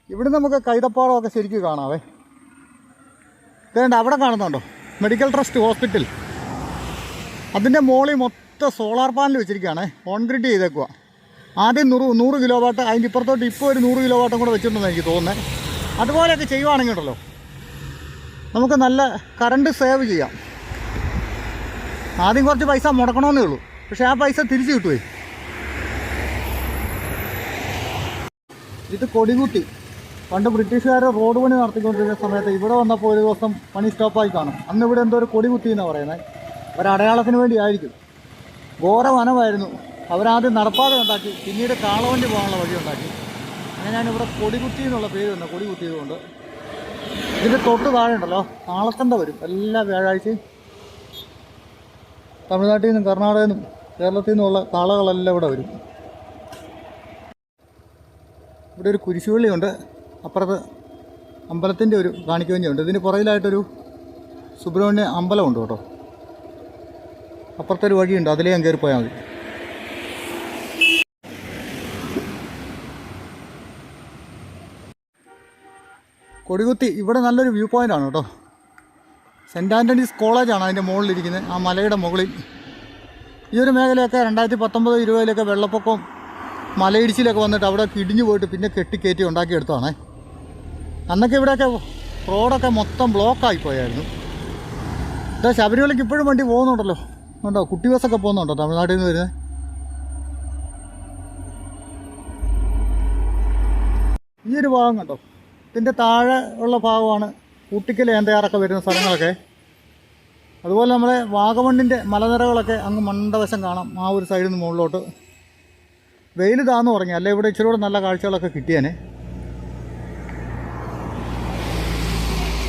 ഇവിടെ നമുക്ക് കൈതപ്പാടമൊക്കെ ശരിക്കും കാണാവേ. ഇതേണ്ട അവിടെ കാണുന്നുണ്ടോ മെഡിക്കൽ ട്രസ്റ്റ് ഹോസ്പിറ്റൽ. അതിൻ്റെ മുകളിൽ മൊത്തം സോളാർ പാനൽ വെച്ചിരിക്കുകയാണ്, ഓൺ ഗ്രിഡ് ചെയ്തേക്കുക. ആദ്യം 100 കിലോ വാട്ട്, അതിൻ്റെ ഇപ്പുറത്തോട്ട് ഇപ്പോൾ ഒരു 100 കിലോ വാട്ടും കൂടെ വെച്ചിട്ടുണ്ടെന്ന് എനിക്ക് തോന്നുന്നത്. അതുപോലെയൊക്കെ ചെയ്യുവാണെങ്കിൽ ഉണ്ടല്ലോ നമുക്ക് നല്ല കറണ്ട് സേവ് ചെയ്യാം. ആദ്യം കുറച്ച് പൈസ മുടക്കണമെന്നേ ഉള്ളൂ, പക്ഷേ ആ പൈസ തിരിച്ചു കിട്ടുവേ. ഇത് കൊടികുത്തി. പണ്ട് ബ്രിട്ടീഷുകാർ റോഡ് പണി നടത്തിക്കൊണ്ടിരുന്ന സമയത്ത് ഇവിടെ വന്നപ്പോൾ ഒരു ദിവസം പണി സ്റ്റോപ്പായി കാണും. അന്ന് ഇവിടെ എന്തോ ഒരു കൊടികുത്തി എന്നാണ് പറയുന്നത്. ഒരടയാളത്തിന് വേണ്ടി ആയിരിക്കും. ഘോര വനമായിരുന്നു. അവരാദ്യം നടപ്പാത ഉണ്ടാക്കി, പിന്നീട് കാളവണ്ടി പോകാനുള്ള വഴി ഉണ്ടാക്കി. അങ്ങനെയാണ് ഇവിടെ കൊടികുത്തി എന്നുള്ള പേര് വന്നത്. കൊടികുത്തിയതുകൊണ്ട് ഇതിൻ്റെ തൊട്ട് താഴെ ഉണ്ടല്ലോ കാളത്തണ്ട വരും എല്ലാ വ്യാഴാഴ്ചയും. തമിഴ്നാട്ടിൽ നിന്നും കർണാടകയിൽ നിന്നും കേരളത്തിൽ നിന്നുമുള്ള കാളകളെല്ലാം ഇവിടെ വരും. ഇവിടെ ഒരു കുരിശുപള്ളിയുണ്ട്, അപ്പുറത്ത് അമ്പലത്തിൻ്റെ ഒരു കാണിക്കവഞ്ചിയുണ്ട്. ഇതിന് പുറകിലായിട്ടൊരു സുബ്രഹ്മണ്യ അമ്പലമുണ്ട് കേട്ടോ. അപ്പുറത്തൊരു വഴിയുണ്ട്, അതിലേ ഞാൻ കയറി പോയാൽ മതി. കൊടികുത്തി ഇവിടെ നല്ലൊരു വ്യൂ പോയിൻ്റാണ് കേട്ടോ. സെൻറ്റ് ആൻ്റണീസ് കോളേജാണ് അതിൻ്റെ മുകളിലിരിക്കുന്നത്, ആ മലയുടെ മുകളിൽ. ഈ ഒരു മേഖലയൊക്കെ 2019-20 വെള്ളപ്പൊക്കം മലയിടിച്ചിലൊക്കെ വന്നിട്ട് അവിടെ ഇടിഞ്ഞു പോയിട്ട് പിന്നെ കെട്ടിക്കയറ്റി ഉണ്ടാക്കിയെടുത്തതാണേ. അന്നൊക്കെ ഇവിടെയൊക്കെ റോഡൊക്കെ മൊത്തം ബ്ലോക്കായി പോയായിരുന്നു. ഇതാ ശബരിമലയ്ക്ക് ഇപ്പോഴും വണ്ടി പോകുന്നുണ്ടല്ലോ, ഉണ്ടോ? കുട്ടി ബസ്സൊക്കെ പോകുന്നുണ്ടോ തമിഴ്നാട്ടിൽ നിന്ന് വരുന്നത്? ഈ ഒരു ഭാഗം കണ്ടോ, ഇതിൻ്റെ താഴെ ഉള്ള ഭാഗമാണ് ഊട്ടിക്കൽ ഏന്തയാറൊക്കെ വരുന്ന സ്ഥലങ്ങളൊക്കെ. അതുപോലെ നമ്മളെ വാഗമണ്ണിൻ്റെ മലനിരകളൊക്കെ അങ്ങ് മണ്ടവശം കാണാം, ആ ഒരു സൈഡിൽ നിന്ന് മുകളിലോട്ട്. വെയിൽ താന്ന് തുടങ്ങി, അല്ലെ ഇവിടെ ഇച്ചിരി കൂടെ നല്ല കാഴ്ചകളൊക്കെ കിട്ടിയേനെ.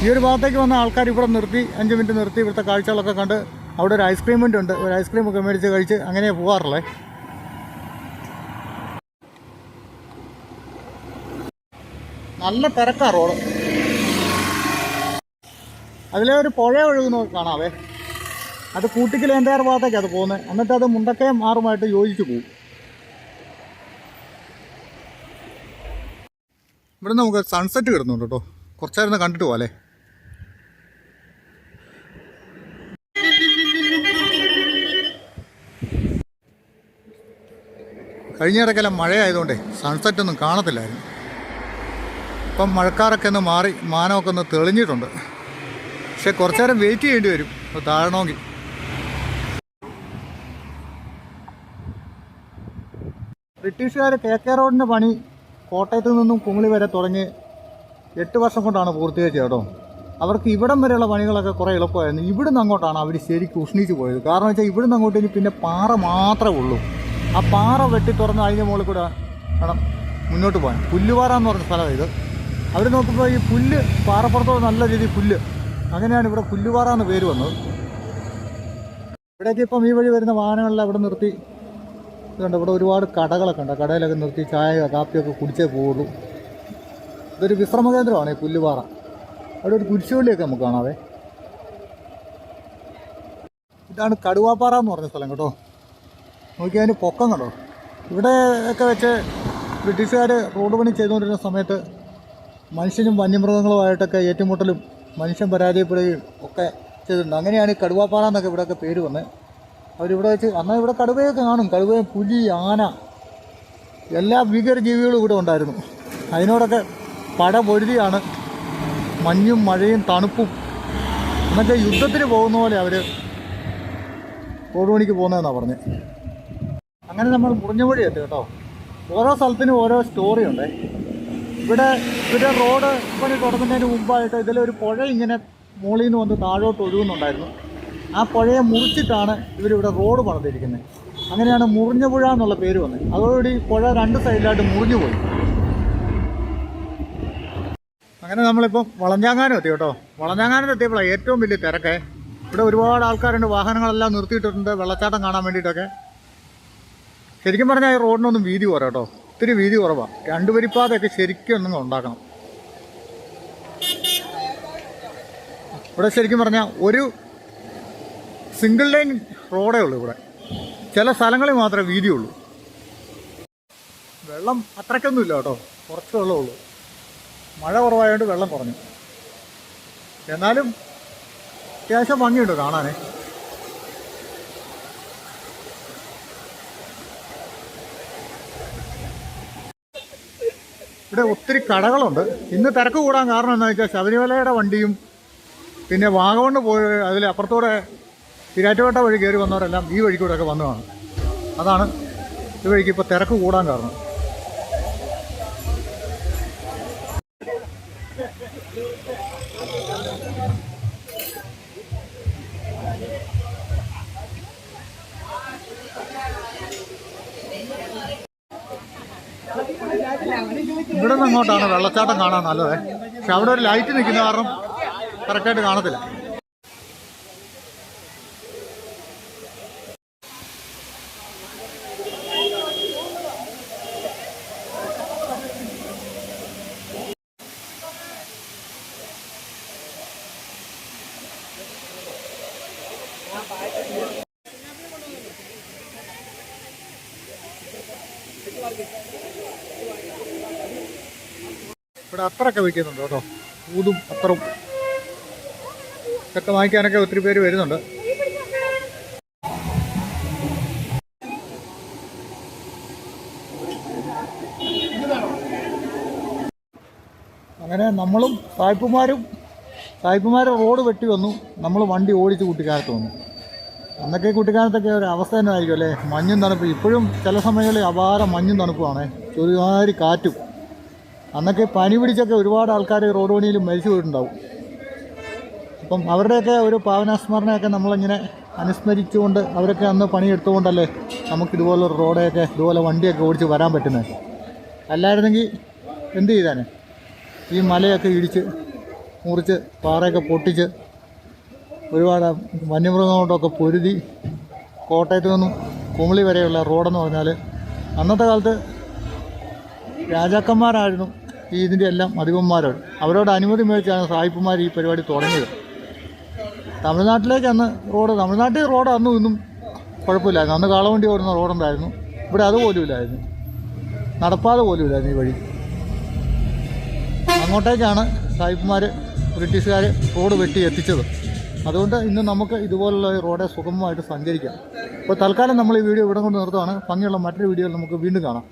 ഈ ഒരു ഭാഗത്തേക്ക് വന്ന ആൾക്കാർ ഇവിടെ നിർത്തി 5 മിനിറ്റ് നിർത്തി ഇവിടുത്തെ കാഴ്ചകളൊക്കെ കണ്ട് അവിടെ ഒരു ഐസ്ക്രീം വണ്ടി ഉണ്ട്, ഒരു ഐസ്ക്രീമൊക്കെ മേടിച്ച് കഴിച്ച് അങ്ങനെ പോകാറുള്ളേ. നല്ല തിരക്കാണ് റോഡ്. അതിലെ ഒരു പുഴ ഒഴുകുന്നതൊക്കെ കാണാവേ. അത് കൂട്ടിക്കൽ ഏന്തയാർ ഭാഗത്തേക്ക് അത് പോകുന്നത്. എന്നിട്ട് അത് മുണ്ടക്കയം ആറുമായിട്ട് യോജിച്ച് പോകും. ഇവിടെ നമുക്ക് സൺസെറ്റ് കിടന്നുണ്ട് കേട്ടോ, കുറച്ചേരം കണ്ടിട്ട് പോകാല്ലേ. കഴിഞ്ഞ ഇടയ്ക്കെല്ലാം മഴയായതുകൊണ്ടേ സൺസെറ്റൊന്നും കാണത്തില്ലായിരുന്നു. ഇപ്പം മഴക്കാരൊക്കെ ഒന്ന് മാറി, മാനമൊക്കെ ഒന്ന് തെളിഞ്ഞിട്ടുണ്ട്. പക്ഷെ കുറച്ചു നേരം വെയിറ്റ് ചെയ്യേണ്ടി വരും താഴണമെങ്കിൽ. ബ്രിട്ടീഷുകാർ KK റോഡിൻ്റെ പണി കോട്ടയത്ത് നിന്നും കുമിളി വരെ തുടങ്ങി 8 വർഷം കൊണ്ടാണ് പൂർത്തീകരിച്ചത് കേട്ടോ. അവർക്ക് ഇവിടം വരെയുള്ള പണികളൊക്കെ കുറേ എളുപ്പമായിരുന്നു. ഇവിടുന്ന് അങ്ങോട്ടാണ് അവർ ശരിക്കും ഉഷ്ണിച്ച് പോയത്. കാരണം വെച്ചാൽ ഇവിടുന്ന് അങ്ങോട്ട് ഇനി പിന്നെ പാറ മാത്രമേ ഉള്ളൂ. ആ പാറ വെട്ടി തുറന്ന് അതിൻ്റെ മുകളിൽ കൂടെ വേണം മുന്നോട്ട് പോകാൻ. പുല്ലുപാറ എന്ന് പറഞ്ഞ സ്ഥലമാണ് ഇത്. അവർ നോക്കുമ്പോൾ ഈ പുല്ല് പാറപ്പുറത്തോട് നല്ല രീതിയിൽ പുല്ല്, അങ്ങനെയാണ് ഇവിടെ പുല്ലുപാറ എന്ന് പേര് വന്നത്. ഇവിടേക്ക് ഇപ്പം ഈ വഴി വരുന്ന വാഹനങ്ങളെല്ലാം ഇവിടെ നിർത്തി ഇതുണ്ട്. ഇവിടെ ഒരുപാട് കടകളൊക്കെ ഉണ്ട്, കടയിലൊക്കെ നിർത്തി ചായ കാപ്പിയൊക്കെ കുടിച്ചേ പോവുള്ളൂ. ഇതൊരു വിശ്രമ കേന്ദ്രമാണ് ഈ പുല്ലുപാറ. അവിടെ ഒരു കുരിശുപള്ളിയൊക്കെ നമുക്ക് കാണാവേ. ഇതാണ് കടുവാപ്പാറ എന്ന് പറഞ്ഞ സ്ഥലം കേട്ടോ. നോക്കി അതിന് പൊക്കം കണ്ടോ. ഇവിടെ ഒക്കെ വെച്ച് ബ്രിട്ടീഷുകാർ റോഡ് പണി ചെയ്തുകൊണ്ടിരുന്ന സമയത്ത് മനുഷ്യനും വന്യമൃഗങ്ങളുമായിട്ടൊക്കെ ഏറ്റുമുട്ടലും മനുഷ്യൻ പരാജയപ്പെടുകയും ഒക്കെ ചെയ്തിട്ടുണ്ട്. അങ്ങനെയാണ് ഈ കടുവാപ്പാറ എന്നൊക്കെ ഇവിടെയൊക്കെ പേര് വന്നത്. അവരിവിടെ വെച്ച് അന്ന് ഇവിടെ കടുവയൊക്കെ കാണും. കടുവയും പുലി, ആന, എല്ലാ ഭീകര ജീവികളും ഇവിടെ ഉണ്ടായിരുന്നു. അതിനോടൊക്കെ പടപൊരുതിയാണ് മഞ്ഞും മഴയും തണുപ്പും എന്നൊക്കെ യുദ്ധത്തിന് പോകുന്ന പോലെ അവർ റോഡ് പണിക്ക് പോകുന്നതെന്നാണ് പറഞ്ഞത്. അങ്ങനെ നമ്മൾ മുറിഞ്ഞവഴി എത്തി കേട്ടോ. ഓരോ സ്ഥലത്തിനും ഓരോ സ്റ്റോറി ഉണ്ട്. ഇവിടെ റോഡ് പണി തുടങ്ങുന്നതിന് മുമ്പായിട്ട് ഇതിലൊരു പുഴ ഇങ്ങനെ മുകളിൽ നിന്ന് വന്ന് താഴോട്ട് ഒഴുകുന്നുണ്ടായിരുന്നു. ആ പുഴയെ മുറിച്ചിട്ടാണ് ഇവരിവിടെ റോഡ് പണിതിരിക്കുന്നത്. അങ്ങനെയാണ് മുറിഞ്ഞ പുഴ എന്നുള്ള പേര് വന്നത്. അതോടുകൂടി പുഴ രണ്ട് സൈഡിലായിട്ട് മുറിഞ്ഞു പോയി. അങ്ങനെ നമ്മളിപ്പം വളഞ്ഞാങ്ങാനം എത്തി കേട്ടോ. വളഞ്ഞാങ്ങാനം എത്തിയപ്പോഴാണ് ഏറ്റവും വലിയ തിരക്ക്. ഇവിടെ ഒരുപാട് ആൾക്കാരുണ്ട്, വാഹനങ്ങളെല്ലാം നിർത്തിയിട്ടിട്ടുണ്ട് വെള്ളച്ചാട്ടം കാണാൻ വേണ്ടിയിട്ടൊക്കെ. ശരിക്കും പറഞ്ഞാൽ ഈ റോഡിനൊന്നും വീതി കുറവ് കേട്ടോ, ഒത്തിരി വീതി കുറവാണ്. രണ്ട് വരിപ്പാതയൊക്കെ ശരിക്കും ഒന്നും ഉണ്ടാക്കണം. ഇവിടെ ശരിക്കും പറഞ്ഞാൽ ഒരു സിംഗിൾ ലൈൻ റോഡേ ഉള്ളൂ. ഇവിടെ ചില സ്ഥലങ്ങളിൽ മാത്രമേ വീതിയുള്ളൂ. വെള്ളം അത്രയ്ക്കൊന്നുമില്ല കേട്ടോ, കുറച്ച് വെള്ളമുള്ളൂ. മഴ കുറവായതുകൊണ്ട് വെള്ളം കുറഞ്ഞു. എന്നാലും അത്യാവശ്യം ഭംഗിയുണ്ട് കാണാനേ. ഇവിടെ ഒത്തിരി കടകളുണ്ട്. ഇന്ന് തിരക്ക് കൂടാൻ കാരണം എന്താണെന്ന് വെച്ചാൽ ശബരിമലയുടെ വണ്ടിയും പിന്നെ വാഗമണ് പോയി അതിൽ അപ്പുറത്തൂടെ തിരാറ്റുപേട്ട വഴി കയറി വന്നവരെല്ലാം ഈ വഴിക്കൂടെയൊക്കെ വന്നതാണ്. അതാണ് ഈ വഴിക്ക് ഇപ്പോൾ തിരക്ക് കൂടാൻ കാരണം. ഇവിടെ നിന്ന് അങ്ങോട്ടാണ് വെള്ളച്ചാട്ടം കാണാൻ നല്ലത്. പക്ഷെ അവിടെ ഒരു ലൈറ്റ് നിൽക്കുന്ന കാരണം കറക്റ്റായിട്ട് കാണത്തില്ല. ഇവിടെ അത്രയൊക്കെ വയ്ക്കുന്നുണ്ട് കേട്ടോ, ഊതും അത്തറും ഇതൊക്കെ വാങ്ങിക്കാനൊക്കെ ഒത്തിരി പേര് വരുന്നുണ്ട്. അങ്ങനെ നമ്മളും സായിപ്പുമാർ റോഡ് വെട്ടി വന്നു. നമ്മൾ വണ്ടി ഓടിച്ച് കുട്ടിക്കാലത്ത് വന്നു. അന്നൊക്കെ കുട്ടിക്കാലത്തൊക്കെ ഒരു അവസ്ഥ തന്നെ ആയിരിക്കും അല്ലേ, മഞ്ഞും തണുപ്പ്. ഇപ്പോഴും ചില സമയങ്ങളിൽ അപാര മഞ്ഞും തണുപ്പുമാണ്, ഒരുമാതിരി കാറ്റും. അന്നൊക്കെ പനി പിടിച്ചൊക്കെ ഒരുപാട് ആൾക്കാർ റോഡ് പണിയിലും മരിച്ചു പോയിട്ടുണ്ടാവും. അപ്പം അവരുടെയൊക്കെ ഒരു പാവനാസ്മരണയൊക്കെ നമ്മളിങ്ങനെ അനുസ്മരിച്ചുകൊണ്ട് അവരൊക്കെ അന്ന് പണിയെടുത്തുകൊണ്ടല്ലേ നമുക്കിതുപോലൊരു റോഡൊക്കെ ഇതുപോലെ വണ്ടിയൊക്കെ ഓടിച്ച് വരാൻ പറ്റുന്നത്. അല്ലായിരുന്നെങ്കിൽ എന്ത് ചെയ്താനെ? ഈ മലയൊക്കെ ഇടിച്ച് മുറിച്ച് പാറയൊക്കെ പൊട്ടിച്ച് ഒരുപാട് വന്യമൃഗങ്ങളോടൊക്കെ പൊരുതി കോട്ടയത്ത് നിന്നും കുമളി വരെയുള്ള റോഡെന്ന് പറഞ്ഞാൽ അന്നത്തെ കാലത്ത് രാജാക്കന്മാരായിരുന്നു ഇതിൻ്റെ എല്ലാം അധിപന്മാരോട്. അവരോട് അനുമതി മേടിച്ചാണ് സായിപ്പുമാർ ഈ പരിപാടി തുടങ്ങിയത്. തമിഴ്നാട്ടിലേക്ക് അന്ന് തമിഴ്നാട്ടിൽ റോഡ് അന്നും ഇന്നും കുഴപ്പമില്ലായിരുന്നു. അന്ന് കാളവണ്ടി ഓടുന്ന റോഡുണ്ടായിരുന്നു. ഇവിടെ അതുപോലും ഇല്ലായിരുന്നു, നടപ്പാതെ പോലും ഇല്ലായിരുന്നു ഈ വഴി. അങ്ങോട്ടേക്കാണ് സായിപ്പുമാർ ബ്രിട്ടീഷുകാർ റോഡ് വെട്ടി എത്തിച്ചത്. അതുകൊണ്ട് ഇന്ന് നമുക്ക് ഇതുപോലുള്ള റോഡെ സുഗമമായിട്ട് സഞ്ചരിക്കാം. അപ്പോൾ തൽക്കാലം നമ്മൾ ഈ വീഡിയോ ഇവിടെ കൊണ്ട് നിർത്തുകയാണ്. ഭംഗിയുള്ള മറ്റൊരു വീഡിയോയിൽ നമുക്ക് വീണ്ടും കാണാം.